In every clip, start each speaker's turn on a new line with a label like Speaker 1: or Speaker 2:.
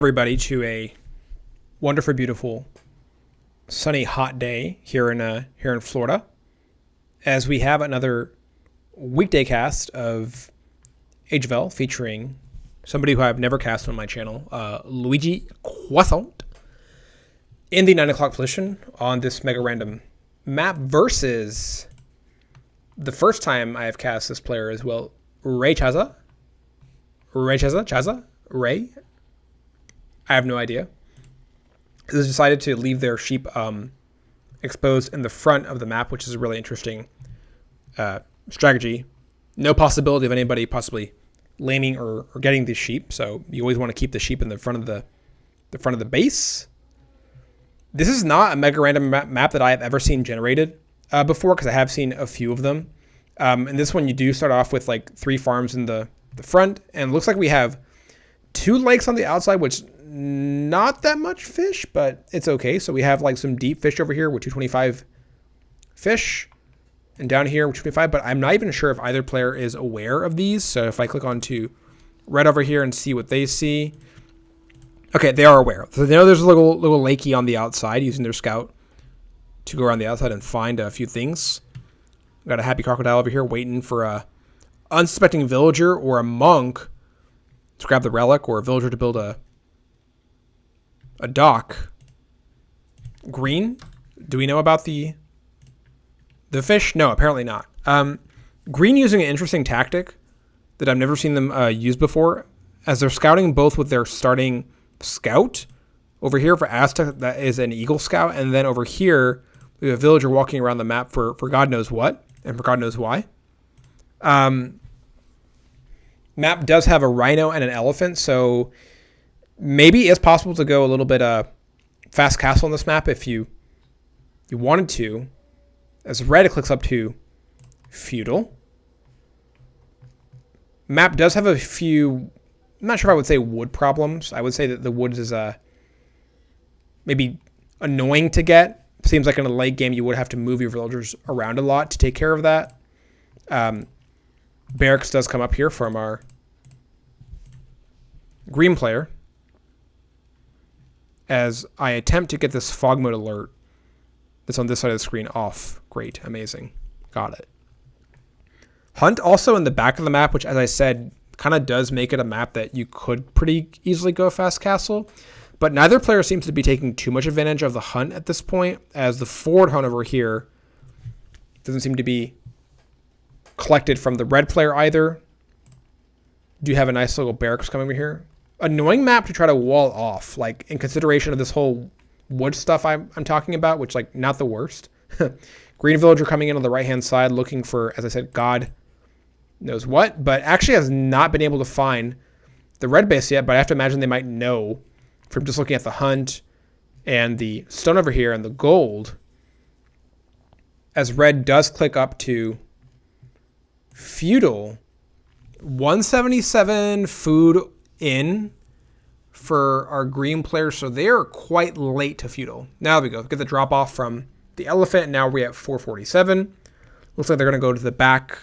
Speaker 1: Everybody to a wonderful, beautiful, sunny, hot day here in Florida, as we have another weekday cast of Age of L featuring somebody who I've never cast on my channel, LuigiCroissant, in the 9 o'clock position on this mega random map versus the first time I have cast this player as well, ReyChaza. Ray. I have no idea. They decided to leave their sheep exposed in the front of the map, which is a really interesting strategy. No possibility of anybody possibly laming or getting these sheep, so you always want to keep the sheep in the front of the base. This is not a mega random map that I have ever seen generated before, because I have seen a few of them. And this one you do start off with like 3 farms in the front, and it looks like we have 2 lakes on the outside, which not that much fish, but it's okay. So we have like some deep fish over here with 225 fish, and down here with 225, but I'm not even sure if either player is aware of these. So if I click onto red over here and see what they see, okay, they are aware. So they know there's a little lakey on the outside, using their scout to go around the outside and find a few things. We've got a happy crocodile over here waiting for a unsuspecting villager or a monk to grab the relic, or a villager to build a dock. Green, do we know about the fish? No, apparently not. Green using an interesting tactic that I've never seen them use before, as they're scouting both with their starting scout. Over here for Aztec, that is an eagle scout, and then over here we have a villager walking around the map for God knows what, and for God knows why. Map does have a rhino and an elephant, so maybe it's possible to go a little bit fast castle on this map if you wanted to. As red clicks up to feudal. Map does have a few, I'm not sure if I would say wood problems. I would say that the woods is maybe annoying to get. Seems like in a late game you would have to move your villagers around a lot to take care of that. Barracks does come up here from our green player, as I attempt to get this fog mode alert that's on this side of the screen off. Great, amazing, got it. Hunt also in the back of the map, which, as I said, kind of does make it a map that you could pretty easily go fast castle, but neither player seems to be taking too much advantage of the hunt at this point, as the forward hunt over here doesn't seem to be collected from the red player either. Do have a nice little barracks coming over here. Annoying map to try to wall off, like in consideration of this whole wood stuff I'm talking about, which, like, not the worst. Green villager coming in on the right hand side looking for, as I said, God knows what, but actually has not been able to find the red base yet, but I have to imagine they might know from just looking at the hunt and the stone over here and the gold, as red does click up to feudal. 177 food in for our green players, so they are quite late to feudal. Now we go, get the drop off from the elephant. Now we're at 447. Looks like they're going to go to the back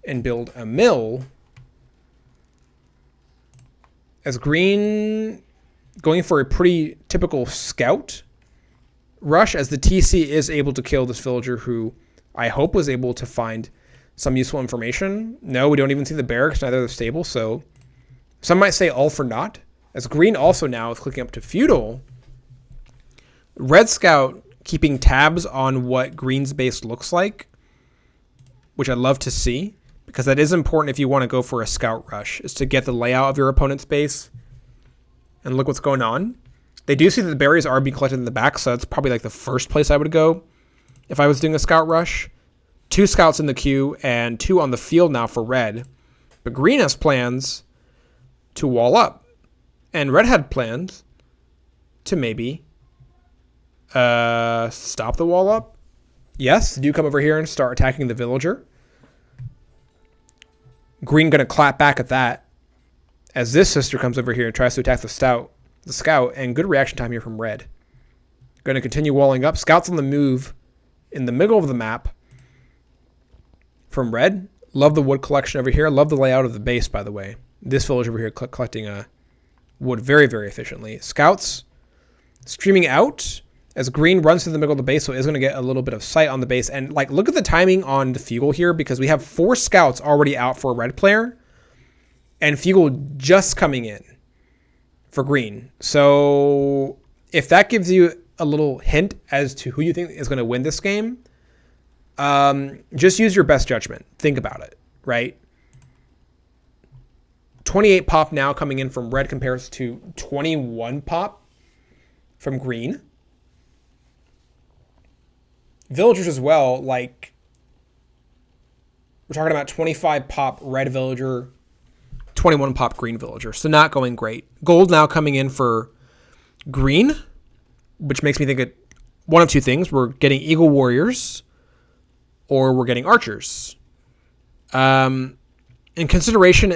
Speaker 1: and build a mill, as green going for a pretty typical scout rush, as the TC is able to kill this villager, who I hope was able to find some useful information. No, we don't even see the barracks, neither the stable, so some might say all for naught, as green also now is clicking up to feudal. Red scout keeping tabs on what green's base looks like, which I'd love to see, because that is important if you want to go for a scout rush, is to get the layout of your opponent's base and look what's going on. They do see that the berries are being collected in the back, so that's probably like the first place I would go if I was doing a scout rush. 2 scouts in the queue and 2 on the field now for red, but green has plans to wall up, and red had plans to maybe stop the wall up. Yes, do come over here and start attacking the villager. Green gonna clap back at that, as this sister comes over here and tries to attack the scout, and good reaction time here from red. Gonna continue walling up. Scouts on the move in the middle of the map from red. Love the wood collection over here. Love the layout of the base, by the way. This village over here collecting wood very, very efficiently. Scouts streaming out as green runs through the middle of the base, so it is going to get a little bit of sight on the base. And like, look at the timing on the Fugle here, because we have 4 scouts already out for a red player and Fugle just coming in for green. So if that gives you a little hint as to who you think is going to win this game, just use your best judgment. Think about it, right? 28 pop now coming in from red compares to 21 pop from green. Villagers as well, like, we're talking about 25 pop red villager, 21 pop green villager. So not going great. Gold now coming in for green, which makes me think of one of two things. We're getting Eagle Warriors or we're getting Archers. In consideration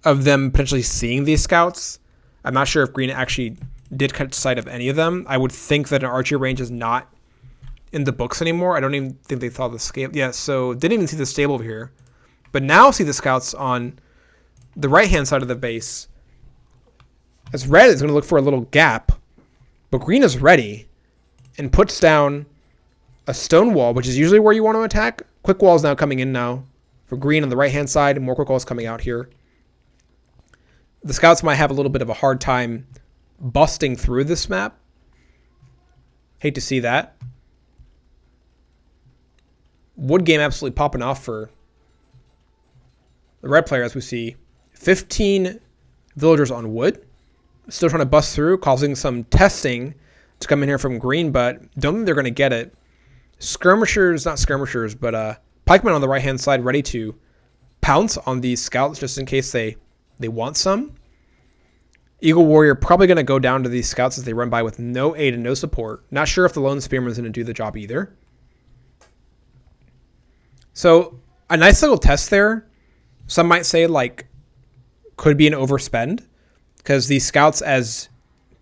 Speaker 1: of them potentially seeing these scouts, I'm not sure if green actually did catch sight of any of them. I would think that an archery range is not in the books anymore. I don't even think they saw the scale. Yeah, so didn't even see the stable over here. But now see the scouts on the right-hand side of the base. As red is going to look for a little gap, but green is ready and puts down a stone wall, which is usually where you want to attack. Quick wall is now coming in now for green on the right-hand side, and more quick walls coming out here. The scouts might have a little bit of a hard time busting through this map. Hate to see that. Wood game absolutely popping off for the red player, as we see 15 villagers on wood. Still trying to bust through, causing some testing to come in here from green, but don't think they're going to get it. Skirmishers, not skirmishers, but pikemen on the right-hand side ready to pounce on these scouts just in case they want some. Eagle Warrior probably going to go down to these scouts as they run by with no aid and no support. Not sure if the Lone Spearman is going to do the job either. So a nice little test there. Some might say like could be an overspend because these scouts, as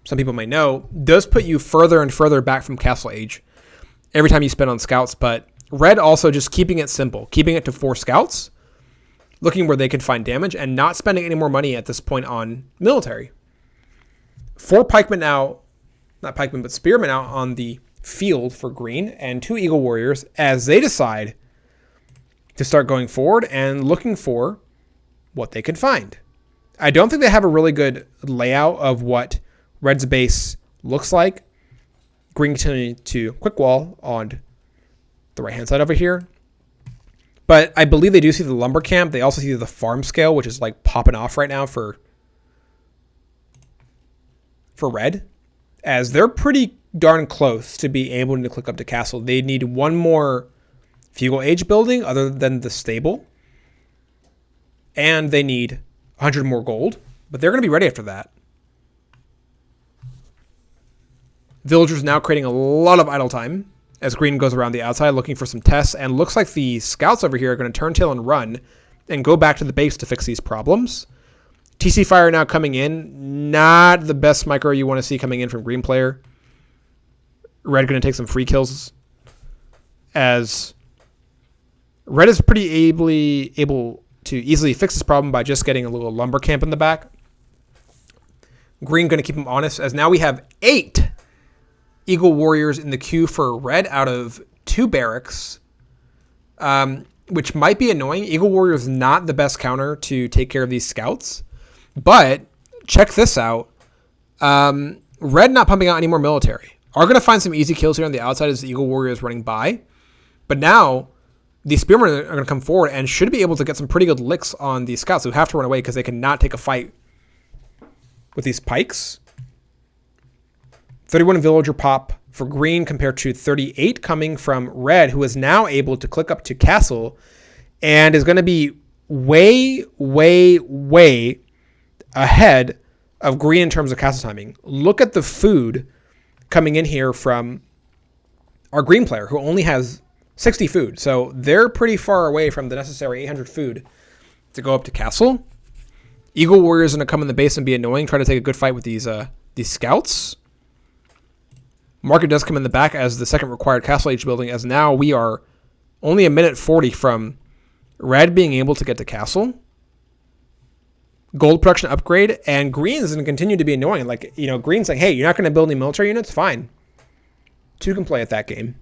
Speaker 1: some people may know, does put you further and further back from Castle Age every time you spend on scouts. But red also just keeping it simple, keeping it to 4 scouts, looking where they could find damage and not spending any more money at this point on military. 4 pikemen now, not pikemen, but spearmen out on the field for green, and 2 Eagle Warriors as they decide to start going forward and looking for what they could find. I don't think they have a really good layout of what red's base looks like. Green continuing to quick wall on the right-hand side over here. But I believe they do see the lumber camp. They also see the farm scale, which is like popping off right now for red, as they're pretty darn close to be able to click up to castle. They need one more Fugle Age building other than the stable, and they need 100 more gold, but they're going to be ready after that. Villagers now creating a lot of idle time as green goes around the outside looking for some tests, and looks like the scouts over here are going to turn tail and run and go back to the base to fix these problems. TC Fire now coming in. Not the best micro you want to see coming in from green player. Red going to take some free kills, as red is pretty able to easily fix this problem by just getting a little lumber camp in the back. Green going to keep them honest, as now we have 8 Eagle Warriors in the queue for red out of 2 barracks, which might be annoying. Eagle Warrior is not the best counter to take care of these scouts, but check this out. Red not pumping out any more military. Are going to find some easy kills here on the outside as the Eagle Warrior is running by, but now the Spearmen are going to come forward and should be able to get some pretty good licks on these scouts who have to run away because they cannot take a fight with these pikes. 31 villager pop for green compared to 38 coming from red, who is now able to click up to castle and is going to be way, way, way ahead of green in terms of castle timing. Look at the food coming in here from our green player, who only has 60 food. So they're pretty far away from the necessary 800 food to go up to castle. Eagle Warriors are going to come in the base and be annoying, try to take a good fight with these scouts. Market does come in the back as the second required castle age building, as now we are only a minute 40 from red being able to get to castle. gold production upgrade, and green is going to continue to be annoying. Like, green's like, hey, you're not going to build any military units? Fine. Two can play at that game.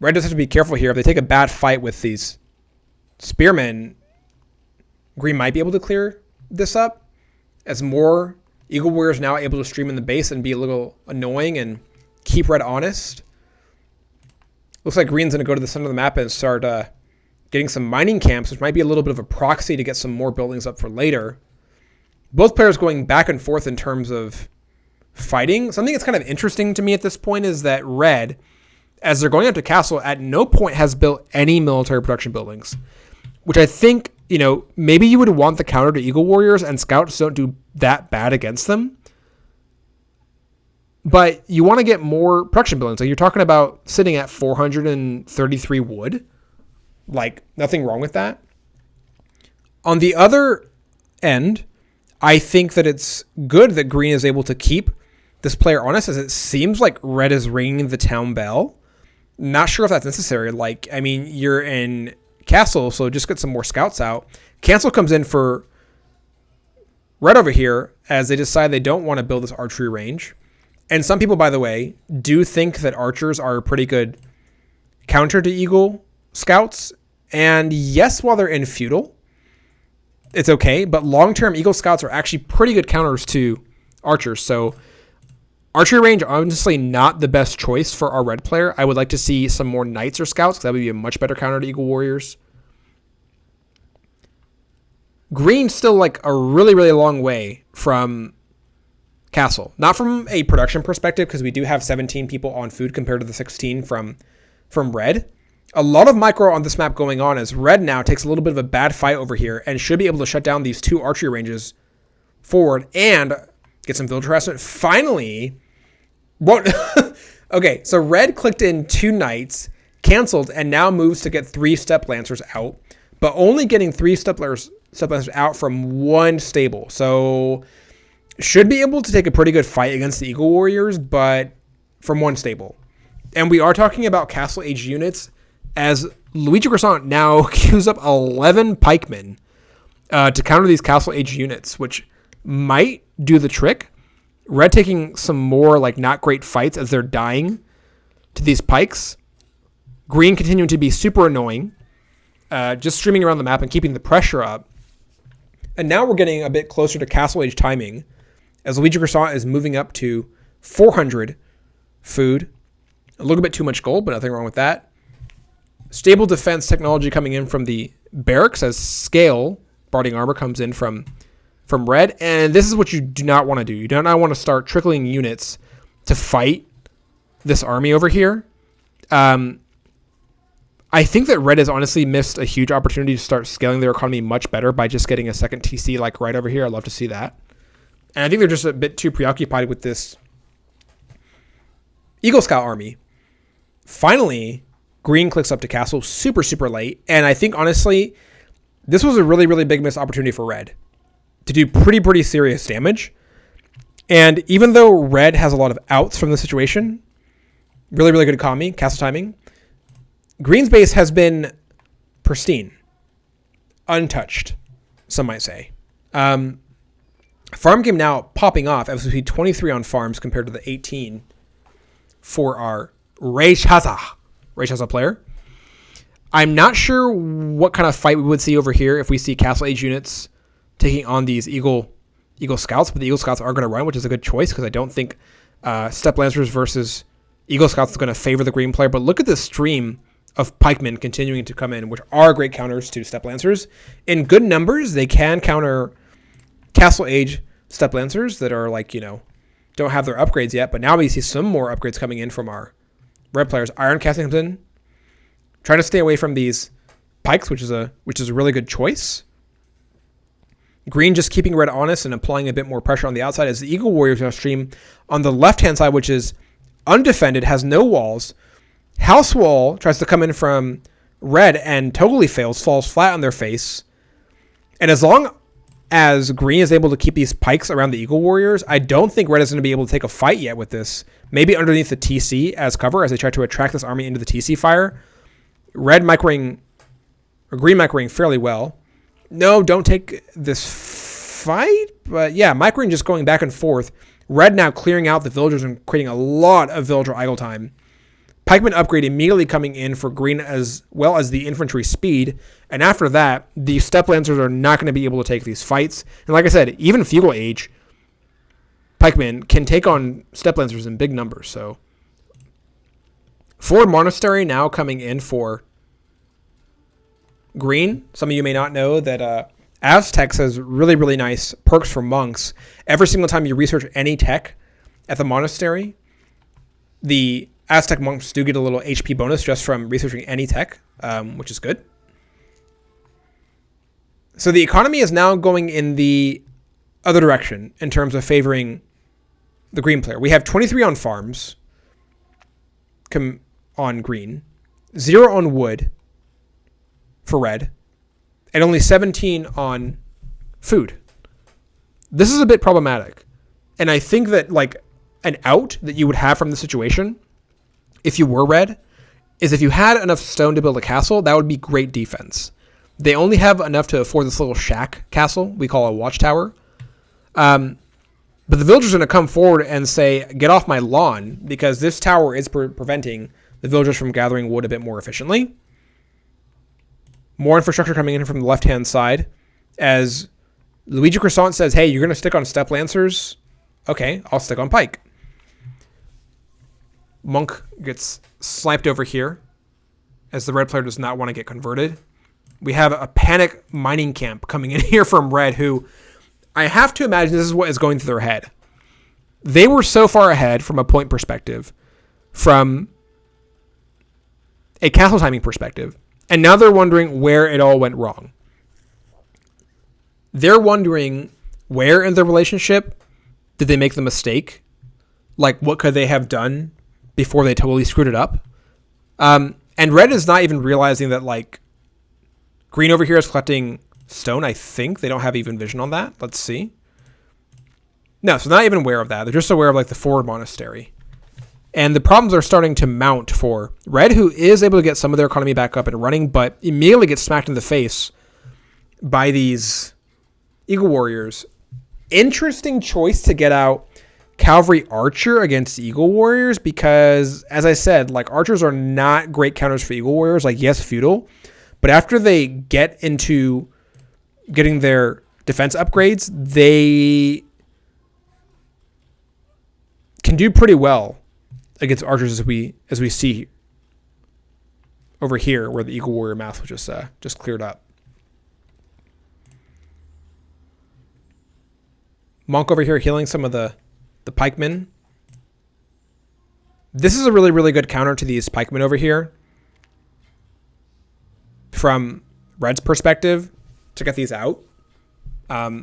Speaker 1: Red does have to be careful here. If they take a bad fight with these spearmen, green might be able to clear this up, as more Eagle Warriors now able to stream in the base and be a little annoying and keep red honest. Looks like green's going to go to the center of the map and start getting some mining camps, which might be a little bit of a proxy to get some more buildings up for later. Both players going back and forth in terms of fighting. Something that's kind of interesting to me at this point is that red, as they're going up to castle, at no point has built any military production buildings, which I think, maybe you would want the counter to Eagle Warriors, and scouts don't do that bad against them. But you want to get more production buildings. Like, you're talking about sitting at 433 wood. Like, nothing wrong with that. On the other end, I think that it's good that green is able to keep this player honest, as it seems like red is ringing the town bell. Not sure if that's necessary. Like, I mean, you're in castle, so just get some more scouts out. Cancel comes in for red over here, as they decide they don't want to build this archery range. And some people, by the way, do think that archers are a pretty good counter to Eagle Scouts. And yes, while they're in feudal, it's okay. But long-term, Eagle Scouts are actually pretty good counters to archers. So archery range, honestly, not the best choice for our red player. I would like to see some more knights or scouts, because that would be a much better counter to Eagle Warriors. Green's still like a really, really long way from castle. Not from a production perspective, because we do have 17 people on food compared to the 16 from red. A lot of micro on this map going on, as red now takes a little bit of a bad fight over here and should be able to shut down these two archery ranges forward and get some village harassment. Finally, okay, so red clicked in 2 knights, canceled, and now moves to get 3 step lancers out, but only getting 3 step lancers out from 1 stable. So should be able to take a pretty good fight against the Eagle Warriors, but from 1 stable. And we are talking about castle age units, as LuigiCroissant now queues up 11 pikemen to counter these castle age units, which might do the trick. Red taking some more like not great fights as they're dying to these pikes. Green continuing to be super annoying, just streaming around the map and keeping the pressure up. And now we're getting a bit closer to castle age timing, as LuigiCroissant is moving up to 400 food. A little bit too much gold, but nothing wrong with that. Stable defense technology coming in from the barracks, as scale barding armor comes in from red. And this is what you do not want to do. You do not want to start trickling units to fight this army over here. I think that red has honestly missed a huge opportunity to start scaling their economy much better by just getting a second TC like right over here. I'd love to see that. And I think they're just a bit too preoccupied with this Eagle Scout army. Finally, green clicks up to castle super, super late. And I think, honestly, this was a really, really big missed opportunity for red to do pretty serious damage. And even though red has a lot of outs from the situation, really, really good economy, castle timing, green's base has been pristine, untouched, some might say. Farm game now popping off, as we see 23 on farms compared to the 18 for our ReyChaza player. I'm not sure what kind of fight we would see over here if we see castle age units taking on these Eagle Scouts, but the Eagle Scouts are going to run, which is a good choice, because I don't think Step Lancers versus Eagle Scouts is going to favor the green player. But look at this stream of pikemen continuing to come in, which are great counters to Step Lancers. In good numbers, they can counter castle age Step Lancers that are like, don't have their upgrades yet, but now we see some more upgrades coming in from our red players. Iron casting comes in, trying to stay away from these pikes, which is a really good choice. Green just keeping red honest and applying a bit more pressure on the outside, as the Eagle Warriors now stream on the left-hand side, which is undefended, has no walls. House Wall tries to come in from red and totally fails, falls flat on their face. And as long as green is able to keep these pikes around the Eagle Warriors, I don't think red is going to be able to take a fight yet with this. Maybe underneath the TC as cover, as they try to attract this army into the TC fire. Red microing or green microing fairly well. No, don't take this fight. But yeah, microing just going back and forth. Red now clearing out the villagers and creating a lot of villager idle time. Pikeman upgrade immediately coming in for green as well as the infantry speed. And after that, the step lancers are not going to be able to take these fights. And like I said, even feudal age pikemen can take on step lancers in big numbers. So Ford Monastery now coming in for green. Some of you may not know that Aztecs has really, really nice perks for monks. Every single time you research any tech at the monastery, the Aztec monks do get a little HP bonus just from researching any tech, which is good. So the economy is now going in the other direction in terms of favoring the green player. We have 23 on farms on green, 0 on wood for red, and only 17 on food. This is a bit problematic. And I think that like an out that you would have from the situation, if you were red, is if you had enough stone to build a castle, that would be great defense. They only have enough to afford this little shack castle we call a watchtower. But the villagers are going to come forward and say, get off my lawn, because this tower is preventing the villagers from gathering wood a bit more efficiently. More infrastructure coming in from the left-hand side. As LuigiCroissant says, hey, you're going to stick on step lancers? Okay, I'll stick on pike. Monk gets sniped over here as the red player does not want to get converted. We have a panic mining camp coming in here from red, who I have to imagine this is what is going through their head. They were so far ahead from a point perspective, from a castle timing perspective, and now they're wondering where it all went wrong. They're wondering where in the relationship did they make the mistake? Like, what could they have done before they totally screwed it up? And red is not even realizing that, like, green over here is collecting stone. I think they don't have even vision on that. Let's see. No, so not even aware of that. They're just aware of like the Ford Monastery. And the problems are starting to mount for red, who is able to get some of their economy back up and running, but immediately gets smacked in the face by these Eagle Warriors. Interesting choice to get out Cavalry Archer against Eagle Warriors, because as I said, like, archers are not great counters for Eagle Warriors. Like, yes, feudal, but after they get into getting their defense upgrades, they can do pretty well against archers, as we see over here, where the Eagle Warrior math was just cleared up. Monk over here healing some of the pikemen. This is a really, really good counter to these pikemen over here from red's perspective to get these out. A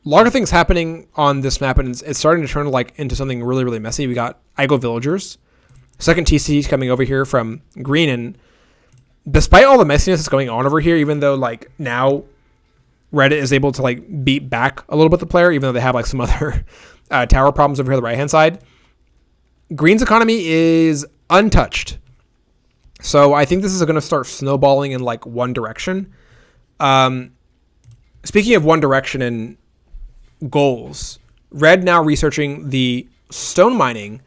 Speaker 1: lot of things happening on this map, and it's starting to turn into something really, really messy. We got Eagle Villagers. Second TC coming over here from green, and despite all the messiness that's going on over here, even though like now red is able to like beat back a little bit the player, even though they have like some other tower problems over here on the right hand side, green's economy is untouched. So I think this is going to start snowballing in like one direction. Speaking of one direction and goals, red now researching the stone mining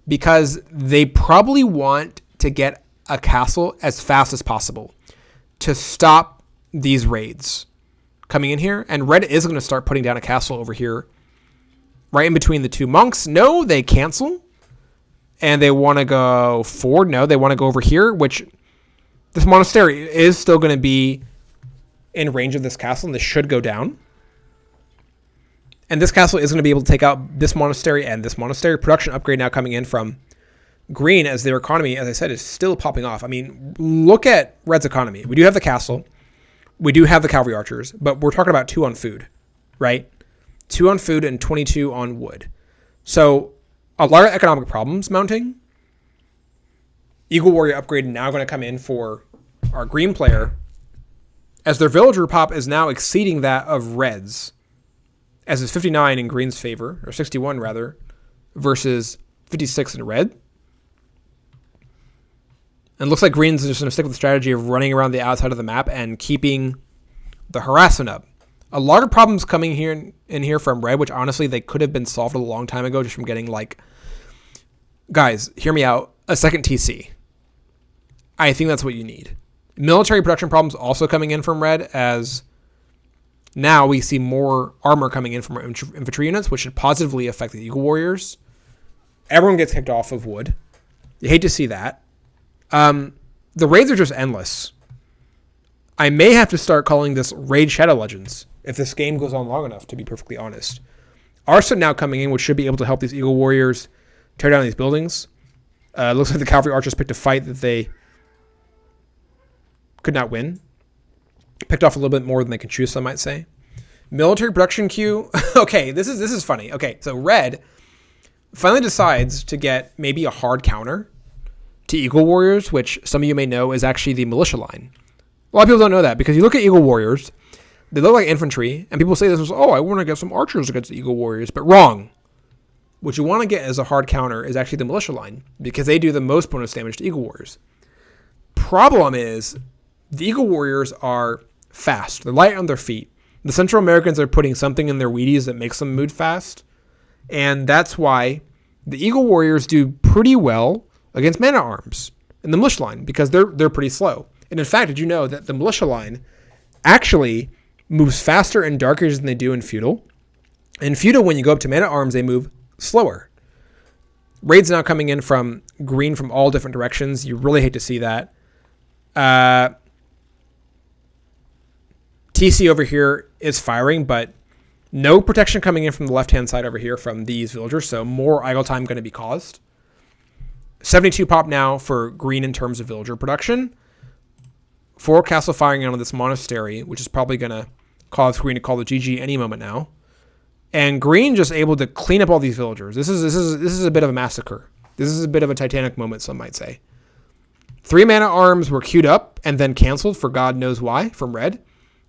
Speaker 1: because they probably want to get a castle as fast as possible to stop these raids coming in here. And red is going to start putting down a castle over here right in between the two monks. No, they cancel. And they want to go forward. No, they want to go over here, which this monastery is still going to be in range of this castle, and this should go down. And this castle is going to be able to take out this monastery and this monastery. Production upgrade now coming in from green as their economy, as I said, is still popping off. I mean, look at red's economy. We do have the castle. We do have the cavalry archers, but we're talking about 2 on food, right? 2 on food and 22 on wood. So a lot of economic problems mounting. Eagle Warrior upgrade now going to come in for our green player, as their villager pop is now exceeding that of red's, as is 59 in green's favor, or 61 rather, versus 56 in red. And it looks like green's just going to stick with the strategy of running around the outside of the map and keeping the harassment up. A lot of problems coming in here from red, which honestly they could have been solved a long time ago just from getting like, guys, hear me out, a second TC. I think that's what you need. Military production problems also coming in from red, as now we see more armor coming in from infantry units, which should positively affect the Eagle Warriors. Everyone gets kicked off of wood. You hate to see that. The raids are just endless. I may have to start calling this Raid Shadow Legends if this game goes on long enough, to be perfectly honest. Arson now coming in, which should be able to help these Eagle Warriors tear down these buildings. It looks like the Cavalry Archers picked a fight that they could not win. Picked off a little bit more than they could chew, some might say. Military production queue. Okay, this is funny. Okay, so red finally decides to get maybe a hard counter to Eagle Warriors, which some of you may know is actually the militia line. A lot of people don't know that because you look at Eagle Warriors, they look like infantry, and people say this was, oh, I want to get some archers against the Eagle Warriors, but wrong. What you want to get as a hard counter is actually the militia line because they do the most bonus damage to Eagle Warriors. Problem is, the Eagle Warriors are fast. They're light on their feet. The Central Americans are putting something in their Wheaties that makes them move fast, and that's why the Eagle Warriors do pretty well against man-at-arms in the militia line because they're pretty slow. And in fact, did you know that the militia line actually moves faster in Dark Ages than they do in Feudal? In Feudal, when you go up to man-at-arms, they move slower. Raids now coming in from green from all different directions. You really hate to see that. TC over here is firing, but no protection coming in from the left-hand side over here from these villagers, so more idle time going to be caused. 72 pop now for green in terms of villager production. 4 castle firing on this monastery, which is probably going to cause green to call the GG any moment now. And green just able to clean up all these villagers. This is a bit of a massacre. This is a bit of a Titanic moment, some might say. 3 man-at-arms were queued up and then canceled for God knows why from red,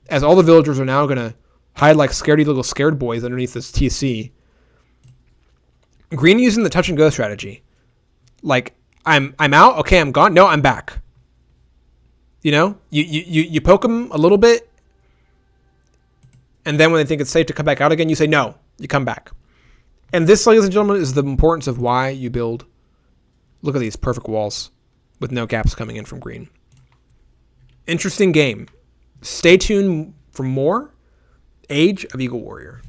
Speaker 1: as all the villagers are now going to hide like scaredy little scared boys underneath this TC. Green using the touch and go strategy. Like, I'm out, okay, I'm gone. No, I'm back. You know, you poke them a little bit, and then when they think it's safe to come back out again, you say no, you come back. And this, ladies and gentlemen, is the importance of why you build. Look at these perfect walls with no gaps coming in from green. Interesting game. Stay tuned for more Age of Eagle Warrior.